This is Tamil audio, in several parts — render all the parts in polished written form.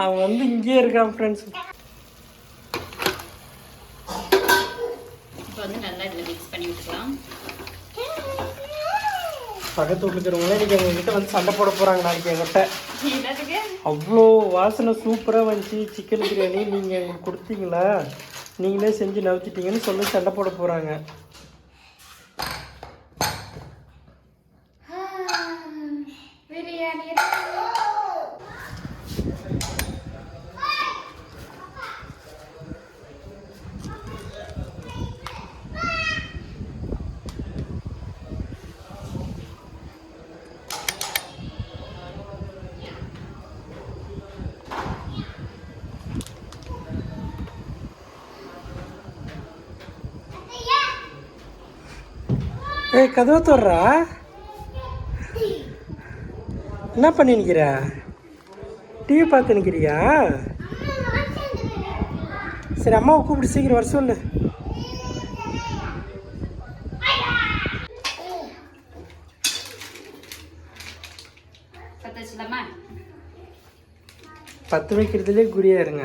அவன் வந்து இங்கேயே இருக்கான் ஃப்ரெண்ட்ஸ். இப்போ வந்து நல்லா இதில் மிக்ஸ் பண்ணி விட்டுக்கலாம். பக்கத்து வீட்டில் இருக்கிறவங்களே இன்றைக்கி எங்ககிட்ட வந்து சண்டை போட போகிறாங்க நாளைக்கு என்கிட்ட. அவ்வளோ வாசனை சூப்பராக வந்துச்சு சிக்கன் பிரியாணி, நீங்கள் எங்களுக்கு கொடுத்தீங்களா, நீங்களே செஞ்சு நவுத்திட்டீங்கன்னு சொல்லி சண்டை போட போகிறாங்க. ஏய் கதவை தர்றா, என்ன பண்ணி நிற்கிற? டிவி பார்த்து நிற்கிறியா? சரி அம்மாவை கூப்பிட்டு சீக்கிரம் வர சொல்லு. பத்து வைக்கிறதுலே குறியா இருங்க.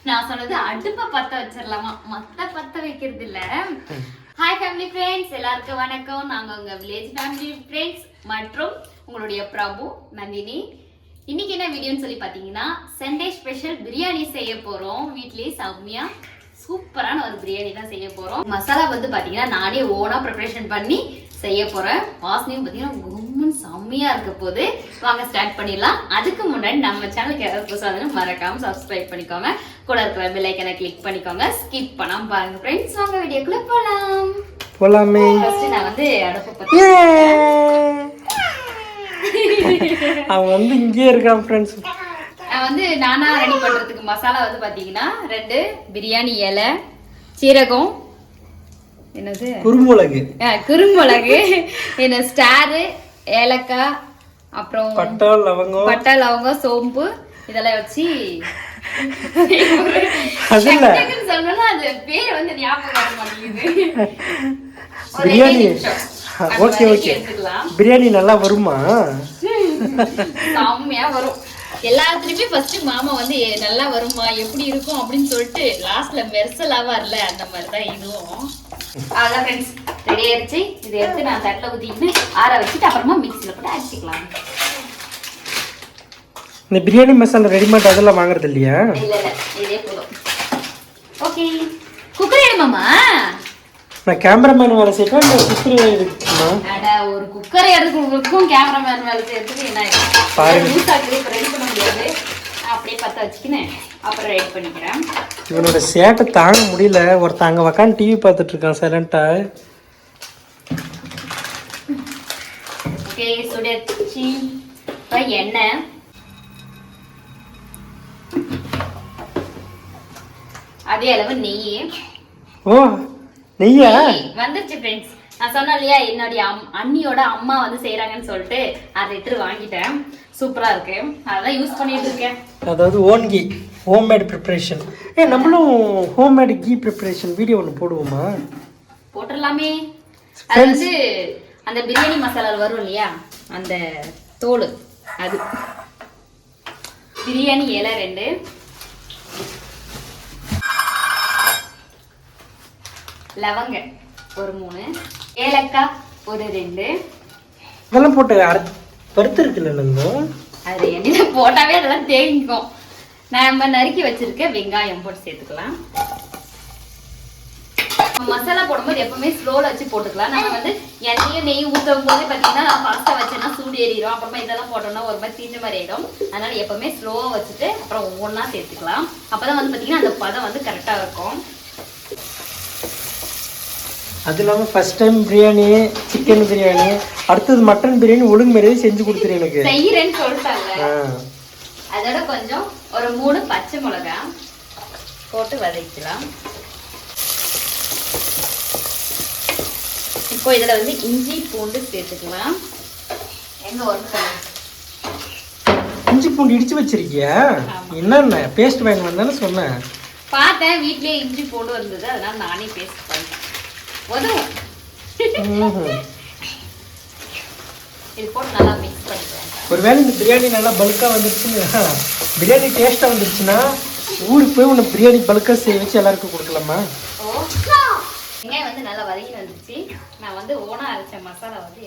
நான் சொன்னது அடுப்பை பத்த வச்சிடலாமா, மத்த பத்த வைக்கிறது இல்ல. ஹாய் ஃபேமிலி ஃப்ரெண்ட்ஸ், எல்லாருக்கும் வணக்கம். நாங்க உங்க வில்லேஜ் ஃபேமிலி ஃப்ரெண்ட்ஸ் மற்றும் உங்களுடைய பிரபு நந்தினி. இன்னைக்கு என்ன வீடியோன்னு சொல்லி பாத்தீங்கன்னா, சண்டே ஸ்பெஷல் பிரியாணி செய்ய போறோம். வீட்லயே செம்மையா சூப்பரான ஒரு பிரியாணி தான் செய்ய போறோம். மசாலா வந்து பாத்தீங்கன்னா நானே ஓனா ப்ரிப்பரேஷன் பண்ணி செய்ய போறேன். வாசனையும் பாத்தீங்கன்னா கும்முன்னு செம்மையா இருக்க போது. வாங்க ஸ்டார்ட் பண்ணிடலாம். அதுக்கு முன்னாடி நம்ம சேனலுக்கு யாராவது புதுசாக மறக்காம சப்ஸ்கிரைப் பண்ணிக்கோங்க, கூட இருக்கிற பெல் ஐக்கனை கிளிக் பண்ணிக்கோங்க. ஸ்கிப் பண்ணாம பாருங்க ஃப்ரெண்ட்ஸ். வாங்க வீடியோக்குள்ள போலாமே. ஃபர்ஸ்ட் நான் வந்து அடுப்பு பத்தி அவன் வந்து இங்கேயே இருக்கான் ஃப்ரெண்ட்ஸ். நான் வந்து நானா ரெடி பண்றதுக்கு மசாலா வந்து பாத்தீங்கன்னா 2 பிரியாணி இலை, சீரகம், என்னது குருமுளகு, என்ன ஸ்டாரு, ஏலக்காய், அப்புறம் பட்டை லவங்கம், சோம்பு இதெல்லாம் வச்சு சொன்னா அது பேர் வந்து ஞாபகம் வர மாட்டேங்குது. Biryani okay okay. பிரியாணி நல்லா வருமா? செம்மையா வரும். எல்லாத்துலயுமே ஃபர்ஸ்ட் மாமா வந்து நல்லா வருமா எப்படி இருக்கும் அப்படின்னு சொல்லிட்டு லாஸ்ட்ல மெர்சலா வரல, அந்த மாதிரிதான் இதுவும். அதான் ஃப்ரெண்ட்ஸ் ரெடி ஆயிடுச்சு. இதை எடுத்து நான் தட்டில் ஊற்றிட்டு ஆற வச்சுட்டு அப்புறமா மிக்சியில் போட்டு அரைச்சிக்கலாம். இந்த பிரியாணி மசாலா ரெடிமேட் அதெல்லாம் வாங்குறது இல்லையா? இல்லை இதே போதும். ஓகே, குக்கர் வேணுமாமா? நான் கேமராமேன் வேலை செய்யறேன், இந்த குக்கர் இருக்குமா? அட ஒரு குக்கரை எடுக்கிறதுக்கும் கேமராமேன் வேலை செய்யறதுக்கு என்ன பாருங்க. இப்போ ரெடி பண்ண முடியாது, அப்படியே பற்ற வச்சுக்கினேன் அப்புறம் ரெடி பண்ணிக்கிறேன். இவனோட சேட்டை தாங்க முடியல. ஒருத்தன் அங்கே உக்காந்து டிவி பார்த்துட்டு இருக்கான் சைலண்டா. ஓகே, சுடச்சி இப்போ எண்ணெய், அதே அளவு நெய். ஓ நெய்யா வந்துருச்சு ஃப்ரெண்ட்ஸ். நான் சொன்னேன் இல்லையா, என்னுடைய அண்ணியோட அம்மா வந்து செய்யறாங்கன்னு சொல்லிட்டு 1/2 லிட்டர் வாங்கிட்டேன். சூப்பரா இருக்கு, அதான் யூஸ் பண்ணிட்டு இருக்கேன். அதாவது ஓன் கீ, ஹோம்மேட் ப்ரிப்பரேஷன். நம்மளும் ஹோம்மேட் கீ ப்ரிப்பரேஷன் வீடியோ ஒன்று போடுவோமா? போட்டுடலாமே. அது வந்து அந்த பிரியாணி மசாலா வரும் இல்லையா, அந்த தோல், அது பிரியாணி இலை 2, லவங்க ஒரு 3, ஏலக்காய் ஒரு 2. இதெல்லாம் போட்டு பருத்து இருக்குல்ல நம்ம, அது எண்ணெயில போட்டாவே அதெல்லாம் தேங்கிக்கும். நம்ம நறுக்கி வச்சிருக்க வெங்காயம் போட்டு சேர்த்துக்கலாம். மசாலா போடும்போது எப்பவுமே ஸ்லோல வச்சு போட்டுக்கலாம். நம்ம வந்து எண்ணெயும் நெய் ஊற்றும் போது பார்த்தீங்கன்னா ஃபாஸ்ட்டாக வச்சோன்னா சூடு ஏறிடும். அப்புறமா இதெல்லாம் போட்டோம்னா ஒரு மாதிரி தீஞ்ச மாதிரி ஆயிடும். அதனால எப்பவுமே ஸ்லோவாக வச்சுட்டு அப்புறம் ஒவ்வொன்றா சேர்த்துக்கலாம். அப்போதான் வந்து பார்த்தீங்கன்னா அந்த பதம் வந்து கரெக்டாக இருக்கும். அது இல்லாமல் first time biryani, chicken biryani, அடுத்தது மட்டன் பிரியாணி ஒழுங்கு மாதிரியே செஞ்சு கொடுத்துரு எனக்கு. செய்யறேன்னு சொல்லிட்டாங்க. அதோட கொஞ்சம் ஒரு 3 பச்சை மிளகாய் போட்டு வதக்கலாம். இப்போ இதில் வந்து இஞ்சி பூண்டு சேர்த்துக்கலாம். எங்க ஒர்க் இஞ்சி பூண்டு இடிச்சு வச்சிருக்கியா? என்னென்ன பேஸ்ட் வாங்கி வந்தானே சொன்னேன். பார்த்தேன் வீட்லயே இஞ்சி பூண்டு வந்தது, அதனால நானே பேஸ்ட் பண்ணேன். உதவும். இது போட்டு நல்லா மிக்ஸ் மிக்ஸ் பண்ணிக்கலாம். ஒருவேளை இந்த பிரியாணி நல்லா பல்காக வந்துருச்சுன்னு, பிரியாணி டேஸ்ட்டாக வந்துருச்சுன்னா ஊருக்கு போய் உன்னை பிரியாணி பல்காக செய்ய வச்சு எல்லாருக்கும் கொடுக்கலாமா? வெங்காயம் வந்து நல்லா வதங்கி வந்துச்சு. நான் வந்து ஓனா அரைச்ச மசாலா வந்து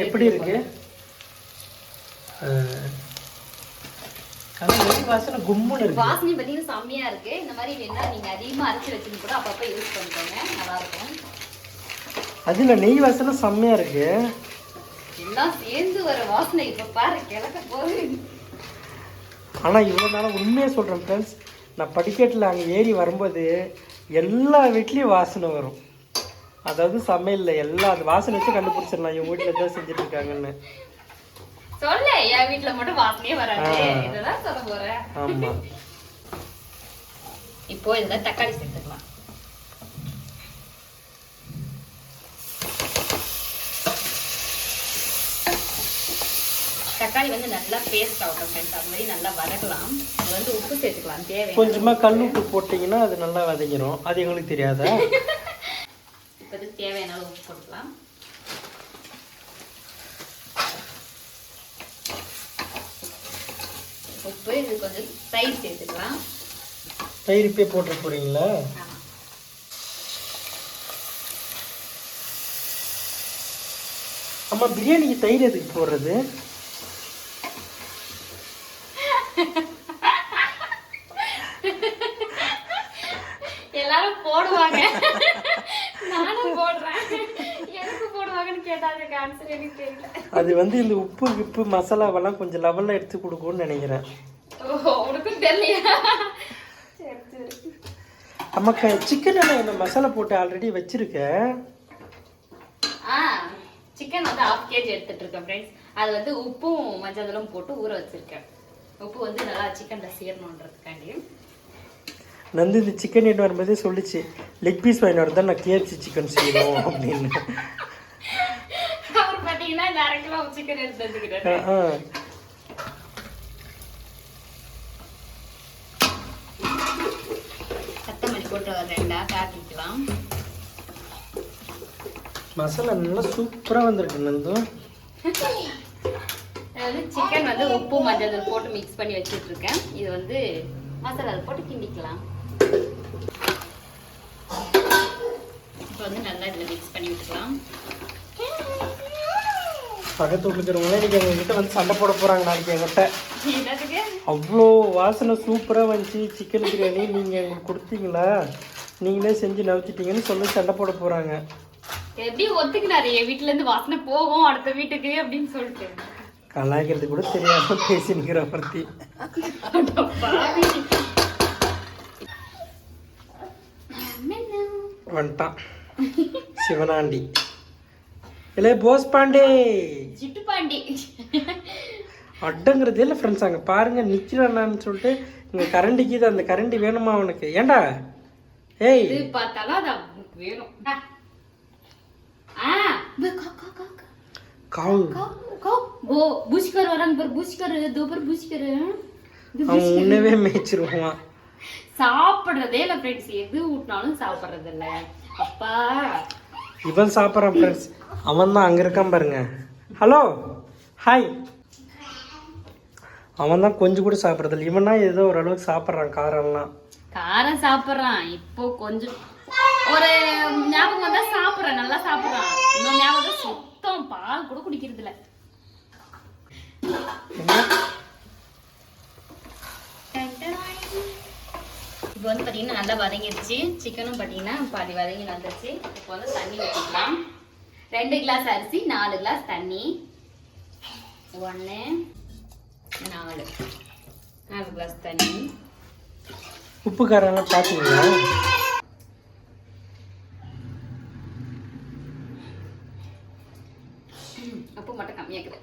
எப்படி இருக்கு? வாசனை கும்முன்னு இருக்கு. வாசனை பார்த்தீங்கன்னா செம்மையா இருக்கு. இந்த மாதிரி வேணா நீங்க அதிகமா அரைச்சி வச்சுன்னு கூட அப்பப்போ யூஸ் பண்ணிக்கோங்க, நல்லா இருக்கும். அதுல நெய் வாசனை செம்மையா இருக்கு. எல்லாம் சேர்ந்து வர வாசனை இப்ப பாரு கிழக்க போகுது. ஆனா இவ்வளவு நாளா உண்மையா சொல்றேன் ஃப்ரெண்ட்ஸ், நான் படிக்கட்டில் அங்கே ஏறி வரும்போது எல்லா வீட்லேயும் வாசனை வரும். அதாவது சமையலில் எல்லா அது வாசனை வச்சு கண்டுபிடிச்சிடலாம் இவங்க வீட்டில் தான் செஞ்சுட்டு இருக்காங்கன்னு. சொல்ல என் வீட்டுல மட்டும் வாசனையே வராது, இதெல்லாம் சொல்ல போறேன். ஆமா. இப்போ இதுல தக்காளி சேர்த்துக்கலாம். தக்காளி வந்து நல்லா பேஸ்ட் ஆகட்டும் ஃப்ரெண்ட்ஸ், அது மாதிரி நல்லா வதக்கலாம். இது வந்து உப்பு சேர்த்துக்கலாம் தேவை. கொஞ்சமா கல் உப்பு போட்டீங்கன்னா அது நல்லா வதங்கிடும். அது எங்களுக்கு தெரியாதா? இப்போ இது தேவையான உப்பு போட்டுக்கலாம். உப்பு, இது கொஞ்சம் தயிர் சேர்த்துக்கலாம். தயிர் இப்பே போட்டு போறீங்களா? அம்மா பிரியாணிக்கு தயிர் எதுக்கு போடுறது? எல்லாரும் போடுவாங்க, நானும் போடுறேன். எதுக்கு போடுவாங்கன்னு கேட்டா அதுக்கு ஆன்சர் எனக்கு தெரியல. அது வந்து இந்த உப்பு கிப்பு மசாலாவெல்லாம் கொஞ்சம் லெவலில் எடுத்து கொடுக்கும்னு நினைக்கிறேன். ஓஹோ, உனக்கும் தெரியலையா? சரி சரி. அம்மாக்கா சிக்கன் எல்லாம் என்ன மசாலா போட்டு ஆல்ரெடி வச்சிருக்கேன். சிக்கன் வந்து 1/2 kg எடுத்துட்டு இருக்கேன் ஃப்ரெண்ட்ஸ். அது வந்து உப்பும் மஞ்சளும் போட்டு ஊற வச்சிருக்கேன். உப்பு வந்து நல்லா சிக்கன்ல சேரணுன்றதுக்காண்டி. நந்து இந்த சிக்கன் எடுத்து வரும்போதே சொல்லிச்சு, லெக் பீஸ் வாங்கி வரதான் நான் KFC சிக்கன் செய்யணும் அப்படின்னு. அவர் பார்த்தீங்கன்னா 1/2 கிலோ சிக்கன் எடுத்து வந்துக்கிட்டாரு. கொத்தமல்லி போட்டு ஒரு 2 காட்டிக்கலாம். மசாலா நல்லா சூப்பராக வந்திருக்கு நந்து. அதாவது சிக்கன் வந்து உப்பு மஞ்சள் போட்டு மிக்ஸ் பண்ணி வச்சுட்டு இருக்கேன். இது வந்து மசாலா போட்டு கிண்டிக்கலாம். இப்போ வந்து நல்லா இதில் மிக்ஸ் பண்ணி விட்டுக்கலாம். பக்கத்து வீட்டில் இருக்கிறவங்களே இன்னைக்கு எங்ககிட்ட வந்து சண்டை போட போகிறாங்க நாளைக்கு என்கிட்ட. என்னதுக்கு? அவ்வளோ வாசனை சூப்பராக வந்துச்சு சிக்கன் பிரியாணி, நீங்கள் எங்களுக்கு கொடுத்தீங்களா, நீங்களே செஞ்சு நவுத்திட்டீங்கன்னு சொல்லி சண்டை போட போகிறாங்க. எப்படி ஒத்துக்கினாரு என் வீட்டுல இருந்து வாசனை போகும் அடுத்த வீட்டுக்கு அப்படின்னு சொல்லிட்டு. கலாய்க்கிறது கூட தெரியாம பேசினுக்கிற பத்தி வந்துட்டான் சிவனாண்டி. இல்லை போஸ் பாண்டே, சிட்டு பாண்டி அட்டங்கிறதே இல்லை ஃப்ரெண்ட்ஸ். அங்கே பாருங்க நிற்கிறான்னு சொல்லிட்டு இங்கே கரண்டிக்கு இது, அந்த கரண்டி வேணுமா அவனுக்கு? ஏண்டா ஏய் இது பார்த்தாலும் அது அவனுக்கு வேணும். உன்னவே மேய்ச்சிருவான். சாப்பிடுறதே இல்ல ஃப்ரெண்ட்ஸ், எது ஊட்டினாலும் சாப்பிடுறது இல்ல. அப்பா இவன் சாப்பிட்றான் ஃப்ரெண்ட்ஸ், அவன் தான் அங்கே இருக்கான் பாருங்க. Hello hi. அவன் தான் கொஞ்சம் கூட சாப்பிட்றதில்ல. இவனா ஏதோ ஓரளவுக்கு சாப்பிட்றான், காரம்லாம் காரம் சாப்பிட்றான். இப்போ கொஞ்சம் ஒரு ஞாபகம் தான் சாப்பிட்றான், நல்லா சாப்பிட்றான். இன்னும் ஞாபகம் சுத்தம் பால் கூட குடிக்கிறது இல்ல. இப்போ வந்து பார்த்தீங்கன்னா நல்லா வதங்கிடுச்சு. சிக்கனும் பார்த்தீங்கன்னா பாதி வதங்கி வந்துருச்சு. இப்போ வந்து தண்ணி ஊற்றிக்கலாம். 2 கிளாஸ் அரிசி 4 கிளாஸ் தண்ணி. 1 4 கிளாஸ் தண்ணி. உப்பு காரெல்லாம் பார்த்தீங்களா? உப்பு மட்டும் கம்மியாக்குது.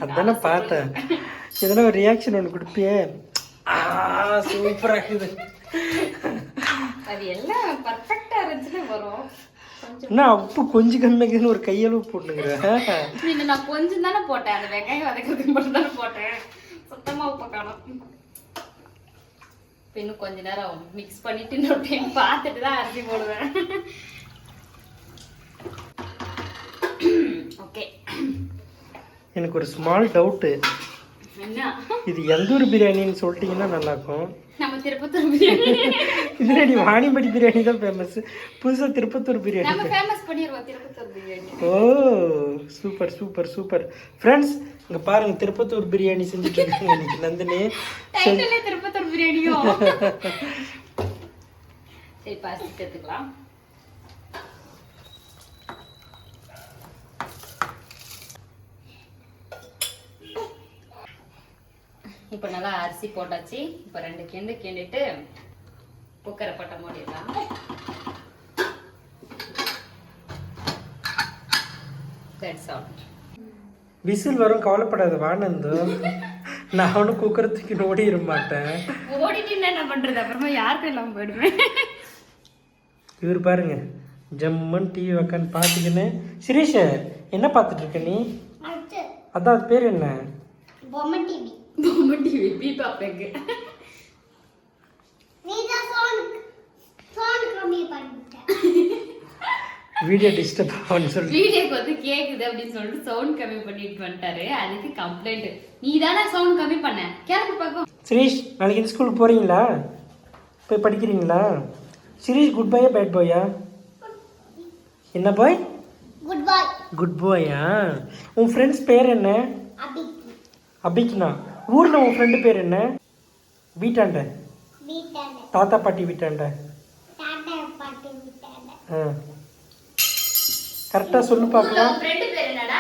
அதானே பார்த்தேன். இதெல்லாம் ஒரு ரியாக்ஷன் ஒன்று கொடுப்பியே, சூப்பராக இருக்குது. அது எல்லாம் பர்ஃபெக்டா இருந்துச்சுன்னா வரும். என்ன உப்பு கொஞ்சம் கம்மியாக்குதுன்னு ஒரு கையளவு போட்டுங்கிறேன். நான் கொஞ்சம் தானே போட்டேன், அந்த வெங்காயம் வதக்கிறதுக்கு மட்டும் தானே போட்டேன். சுத்தமா உப்பு காணும். இன்னும் கொஞ்ச நேரம் மிக்ஸ் பண்ணிட்டு இன்னொரு டைம் பார்த்துட்டு தான் அரிசி போடுவேன். ஓகே எனக்கு ஒரு ஸ்மால் டவுட்டு. என்ன? இது எந்த ஊர் பிரியாணின்னு சொல்லிட்டீங்கன்னா நல்லாயிருக்கும். நம்ம திருப்பத்தூர் பிரியாணி. இதுல நீ வாணிபடி பிரியாணி தான் ஃபேமஸ். புதுசாக திருப்பத்தூர் பிரியாணி. நம்ம ஃபேமஸ் பண்ணிடுவோம் திருப்பத்தூர் பிரியாணி. ஓ சூப்பர் சூப்பர் சூப்பர். ஃப்ரெண்ட்ஸ் இங்கே பாருங்க, திருப்பத்தூர் பிரியாணி செஞ்சுட்டு இருக்காங்க இன்னைக்கு நந்தினி. டைட்டிலே திருப்பத்தூர் பிரியாணியோ. சரி பாசி சேர்த்துக்கலாம். இப்போ நல்லா அரிசி போட்டாச்சு. இப்போ 2 கிண்டிட்டு குக்கரை போட்ட மூடிடலாம். விசில் வரும், கவலைப்படாத வானந்து. நான் ஒன்றும் குக்கரை தூக்கி ஓடிட மாட்டேன். ஓடிட்டு என்ன பண்றது, அப்புறமா யாருக்கும் இல்லாம போயிடுவேன். இவர் பாருங்க ஜம்முன்னு டிவி உக்கான்னு பார்த்துக்கின்னு. சிரீஷ் என்ன பார்த்துட்டு இருக்க நீ? அதான் அது பேர் என்ன? பொம்மை டிவி பீப்பா பெக். வீடியோ டிஸ்டர்ப் ஆகும்னு சொல்லிட்டு வீடியோக்கு வந்து கேக்குது அப்படின்னு சொல்லிட்டு சவுண்ட் கம்மி பண்ணிட்டு வந்துட்டாரு. அதுக்கு கம்ப்ளைண்ட். நீ தானே சவுண்ட் கம்மி பண்ண. கேரக்டர் பார்க்கும். சிரீஷ் நாளைக்கு இந்த ஸ்கூலுக்கு போறீங்களா? போய் படிக்கிறீங்களா? சிரீஷ் குட் பாயா பேட் பாயா? என்ன பாய்? குட் பாய். குட் பாயா? உன் ஃப்ரெண்ட்ஸ் பேர் என்ன? அபிக்னா. ஊர்ல உன் ஃப்ரெண்டு பேர் என்ன? வீட்டாண்ட தாத்தா பாட்டி வீட்டாண்ட. கரெக்டா சொல்லு பாக்கலாம். உன் ஃப்ரெண்ட் பேர் என்னடா?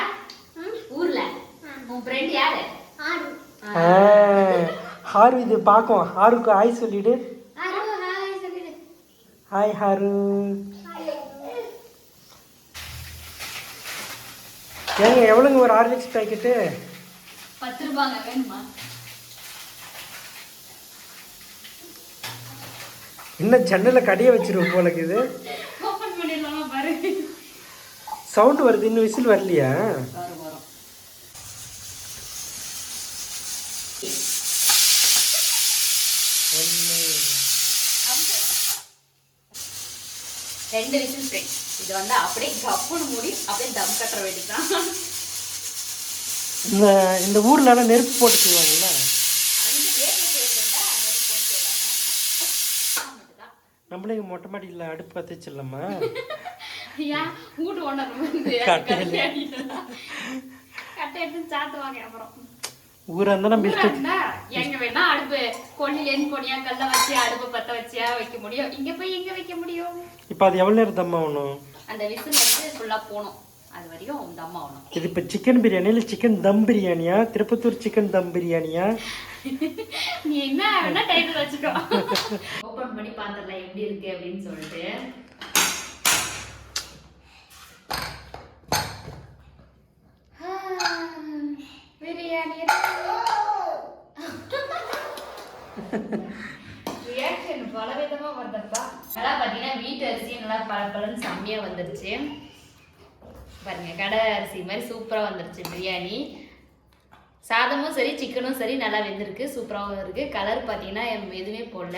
ஊர்ல உன் ஃப்ரெண்ட் யாரு? ஹாரு. இது பாக்கும். ஹாருக்கு ஹாய் சொல்லிடு. ஹாய் சொல்லிடு. Hi hour. ஏங்க எவ்வளோங்க ஒரு ஹார்லிக்ஸ் பேக்கெட்டு? 10 ரூபாங்க. வேணுமா? இன்னும் ஜன்னலில் கடையை வச்சிருவோம் போல இருக்குது. ஓபன் பண்ணிடலாமா பாரு. சவுண்ட் வருது, இன்னும் விசில் வரலையா? வரும் வரும். ரெண்டு விசில் ஃப்ரெண்ட்ஸ். இது வந்து அப்படியே கப்புன்னு மூடி அப்படியே தம் கட்டுற வேண்டியதுதான். இந்த ஊர்ல எல்லாம் நெருப்பு போட்டு செய்வாங்கல்ல. நம்மளே மொட்டை மாடியில் அடுப்பு பற்ற வச்சிடலாமா? ஊரா இருந்தா நம்ம எங்க வேணா அடுப்பு கொல்லிலேன்னு கொடியா கல்ல வச்சு அடுப்பு பத்த வச்சியா வைக்க முடியும். இங்க போய் எங்க வைக்க முடியும்? இப்ப அது எவ்வளவு நேரம் தம் ஆகணும்? அந்த விசில் வந்து ஃபுல்லா போணும். அது வரையும் தம் ஆகணும். இது இப்ப சிக்கன் பிரியாணி இல்ல சிக்கன் தம் பிரியாணியா? திருப்பத்தூர் சிக்கன் தம் பிரியாணியா? நீ என்ன வேணா டைட்டில் வச்சுக்கோ. ஓபன் பண்ணி பாத்துறலாம் எப்படி இருக்கு அப்படின்னு சொல்லிட்டு. பிரியாணி ரியாக்ஷன் பலவிதமா வந்தப்பா. நல்லா பாத்தீங்கன்னா வீட்டு அரிசி நல்லா பலன்னு செம்மையா வந்துருச்சு பாருங்க. கடை அரிசி மாதிரி சூப்பரா வந்துருச்சு பிரியாணி. சாதமும் சரி சிக்கனும் சரி நல்லா வெந்திருக்கு, சூப்பராகவும் இருக்கு. கலர் பார்த்தீங்கன்னா எதுவுமே போடல.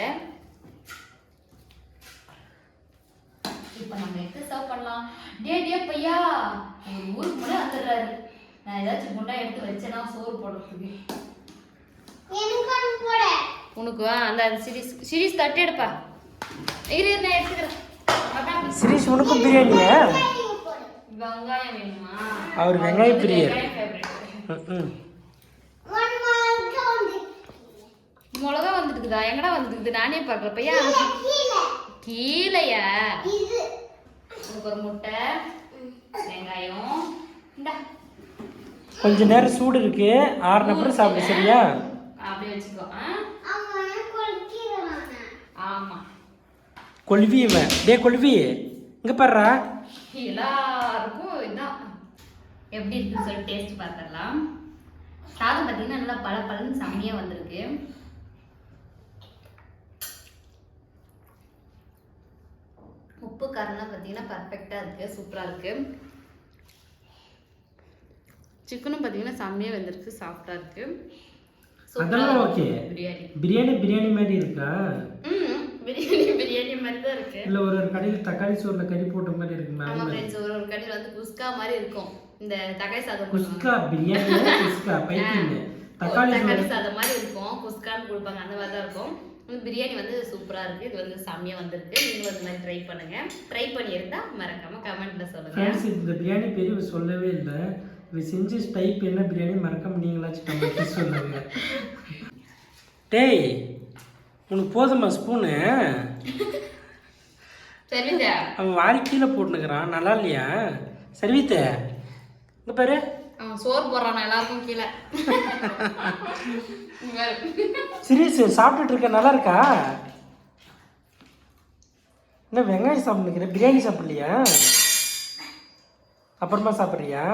இப்போ நம்ம எடுத்து சர்வ் பண்ணலாம். டே பையா ஒரு ஊருக்கு முன்னாடி வந்துடுறாரு. நான் ஏதாச்சும் குண்டா எடுத்து வச்சேன்னா சோறு போடுறதுக்கு. உனக்கு அந்த சிரீஸ் தட்டு எடுப்பா. இரு நான் எடுத்துக்கிறேன். சிரீஸ் உனக்கும் பிரியாணியா? வெங்காயம் வேணுமா? அவர் வெங்காய பிரியர். மிளகா வந்துருக்குதா? எங்கடா வந்துருக்குது? நானே பார்க்கல பையா. கீழையா? உனக்கு ஒரு முட்டை வெங்காயம். கொஞ்ச நேரம் சூடு இருக்கு, ஆறுன அப்புறம் சாப்பிடு சரியா? அப்படியே வச்சுக்கோ. ஆமா கொல்வியவன். டே கொல்வி இங்க பாருடா. எல்லாருக்கும் இதான் எப்படி இருக்குன்னு சொல்லி டேஸ்ட் பார்த்துடலாம். சாதம் பார்த்தீங்கன்னா நல்லா பலன்னு செம்மையா வந்திருக்கு. உப்பு காரம்லாம் பார்த்தீங்கன்னா பர்ஃபெக்டாக இருக்குது, சூப்பராக இருக்குது. சிக்கனும் பார்த்தீங்கன்னா செம்மையாக வெந்திருக்கு, சாஃப்டாக இருக்குது. அதெல்லாம் ஓகே. பிரியாணி மாதிரி இருக்கா? பிரியாணி மாதிரி தான் இருக்கு. இல்ல ஒரு கடையில் தக்காளி சோறுல கறி போட்ட மாதிரி இருக்கு. ஆமா फ्रेंड्स, ஒரு கடையில் வந்து குஸ்கா மாதிரி இருக்கும். இந்த தக்காளி சாதம் குஸ்கா பிரியாணி குஸ்கா பைத்தியமே தக்காளி சாதம் மாதிரி இருக்கும், குஸ்கான்னு கொடுப்பாங்க, அந்த மாதிரி தான் இருக்கும். பிரியாணி வந்து சூப்பரா இருக்கு. இது வந்து செம்மையா வந்திருக்கு. நீங்களும் இந்த மாதிரி ட்ரை பண்ணுங்க. ட்ரை பண்ணியிருந்தா மறக்காம கமெண்ட்ல சொல்லுங்க. ஃப்ரெண்ட்ஸ் இந்த பிரியாணி பேர் சொல்லவே இல்லை. இது செஞ்ச டைப் என்ன பிரியாணி மறக்காம நீங்களாச்சும் கமெண்ட்ல சொல்லுங்க. டேய் உனக்கு போதுமா ஸ்பூனு? சரிதா அவன் வாரி கீழே போட்டுனுக்குறான், நல்லா இல்லையா? சரிவித்த இந்த பேரு அவன் சோறு போடுறான் எல்லாருக்கும் கீழே. சீரியஸ் சாப்பிட்டுட்டு இருக்க, நல்லா இருக்கா? என்ன வெங்காயம் சாப்பிட்டுக்கிற, பிரியாணி சாப்பிடலையா? அப்புறமா சாப்பிட்றியா?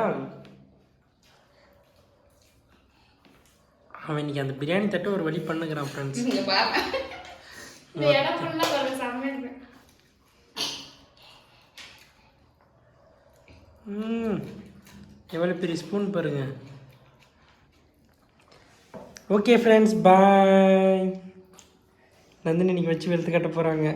அவன் இன்னைக்கு அந்த பிரியாணி தட்டு ஒரு வழி பண்ணுகிறான் ஃப்ரெண்ட்ஸ். எவ்வளோ பெரிய ஸ்பூன் பாருங்க. ஓகே ஃப்ரெண்ட்ஸ், பாய். நந்தினி இன்னைக்கு வச்சு வெளுத்து கட்ட போகிறாங்க.